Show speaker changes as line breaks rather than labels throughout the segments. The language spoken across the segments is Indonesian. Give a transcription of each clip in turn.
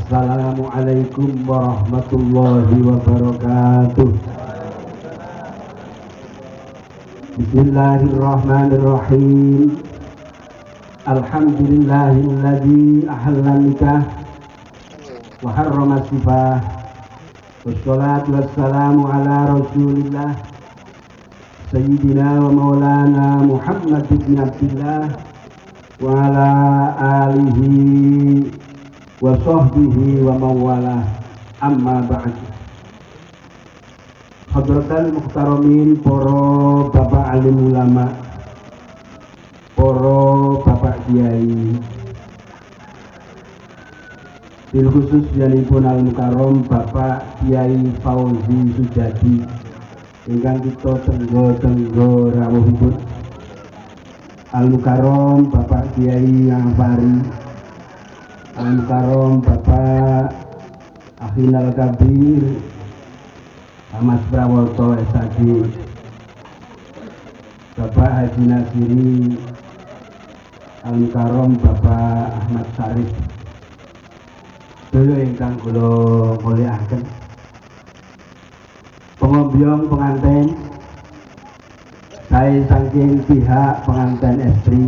Assalamualaikum warahmatullahi wabarakatuh. Bismillahirrahmanirrahim. Alhamdulillahilladzi ahalla nikah wa harrama sifah. Wassalatu wassalamu ala Rasulillah Sayyidina wa maulana Muhammad ibn Abdillah wa ala alihi wa sahbihi wa mawalah, amma ba'd. Hadratal muhtaramin, para bapak alim ulama, para bapak kiai, bil khusus yanipun al mukarram Bapak Kiai Fauzi Sujadi ingkang kita tenggo rawuhipun, al mukarram Bapak Kiai Angfari, al mukarram Bapak Akhinal Kabir Mas Prawoto SAG, Bapak Haji Nasiri, al mukarram Bapak Ahmad Sarif, dulu ingkang kula mulyakaken, pengombyong pengantin, saya saking pihak pengantin estri,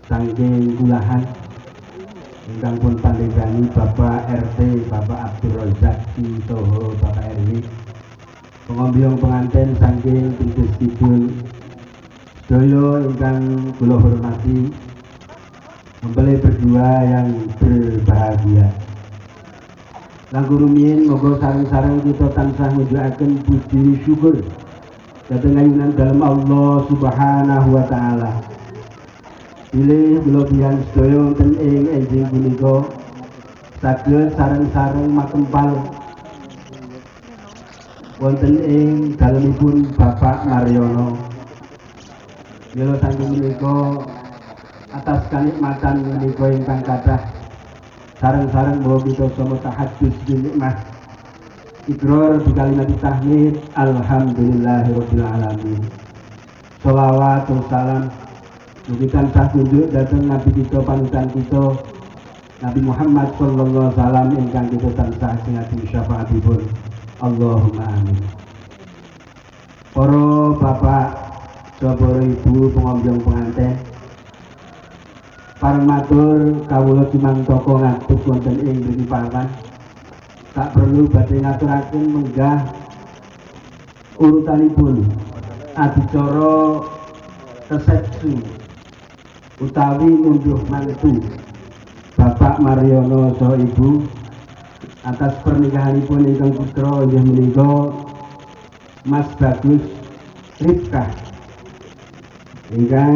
saking kulahan ingkang pun pandegani Bapak RT, Bapak Abdul Razak Soho, Bapak RW, pengombyong pengantin saking Pintus Kidul, dulu ingkang kula hormati, mempelai berdua yang berbahagia. Langkung rumiyin moga sareng-sareng kita tansah ngujuaken puji syukur dhateng ayunan dalem Allah Subhanahu wa taala. Bilih kula sedaya wonten ing enjing punika saged sareng-sareng makempal wonten ing dalemipun Bapak Mariono. Mila saking menika atas kanikmatan menika ingkang kathah sareng-sareng bahwa kita sama tahadus bil nikmah ikrar bi kalimat tahmid alhamdulillahirabbil alamin. Shalawat wa salam mugi tansah tunjuk dhateng nabi kita panutan kita Nabi Muhammad sallallahu alaihi wasallam ingkang kita tansah singati syafaatipun. Allahumma amin. Para bapak, para ibu pengombyong pengantin, pareng matur kawula cimantaka ngadeg wonten ing mriki papan. Tak perlu badhe ngaturaken menggah urutanipun adicara resepsi utawi ngunduh mantu Bapak Mariono saha Ibu atas pernikahanipun ingkang putra inggih menika Mas Bagus Rifkah ingkang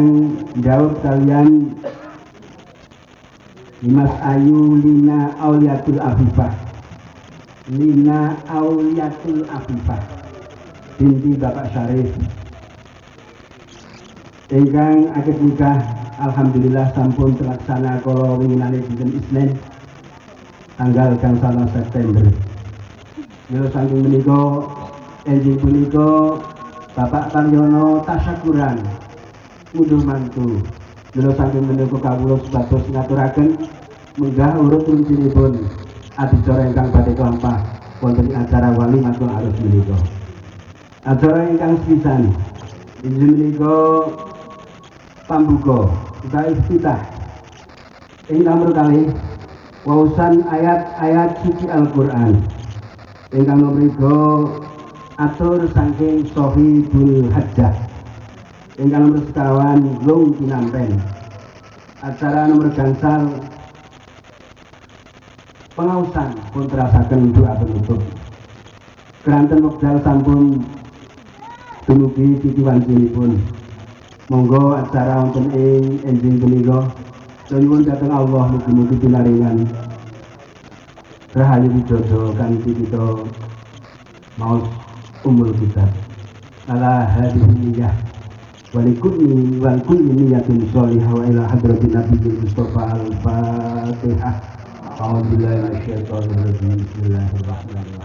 ndhawuh kalian Mas Ayu Lina Auliatul Afifah, Lina Auliatul Afifah binti Bapak Syarif ingkang akad nikah alhamdulillah sampun terlaksana kala winginane dinten Isnin tanggal 1 September. Mila saking menika enjing punika Bapak Taryono tasyakuran ngunduh mantu. Mila saking menika kawula supados ngaturaken menggah urut runcinipun adicara ingkang badhe kelampah wonten acara walimatul arus menika. Acara ingkang sepisan inggih menika pambuka utawi iftitah ing nomor kalih wausan ayat-ayat suci Al-Qur'an ingkang menika atur saking Shahihul Hajjah ingkang nomor sekawan lung tinampen. Acara nomor gangsal pengausan pun terasaken doa penutup. Keranten wekdal sampun dumugi titi wancinipun. Monggo acara wonten ing enjing punika nyuwun dhateng Allah mugi-mugi pinaringan rahayu widodo kanthi kita maos umul kitab ala hadhihi niyyah walikulli niyatin sholihah wa ila hadratin nabiyil mustafa al-fatihah. A'udzu billahi minasyaitonir rajim. Bismillahirrahmanirrahim.